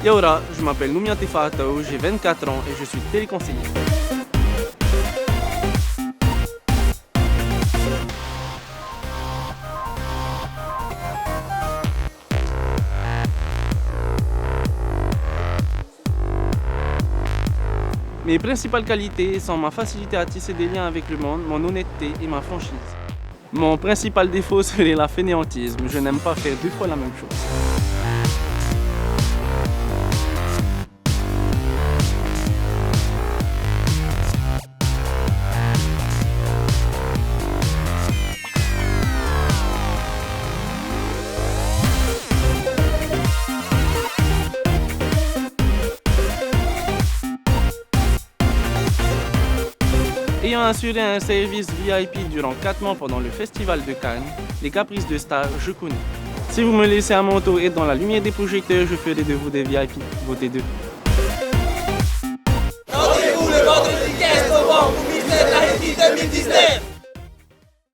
Yaoura, je m'appelle Noumia Tefaatao, j'ai 24 ans et je suis téléconseiller. Mes principales qualités sont ma facilité à tisser des liens avec le monde, mon honnêteté et ma franchise. Mon principal défaut serait la fainéantisme, je n'aime pas faire deux fois la même chose. Ayant assuré un service VIP durant 4 mois pendant le festival de Cannes, les caprices de star, je connais. Si vous me laissez à mon tour être dans la lumière des projecteurs, je ferai de vous des VIP. Votez 2. Rendez-vous le vendredi 15 novembre pour Miss Tahiti 2019.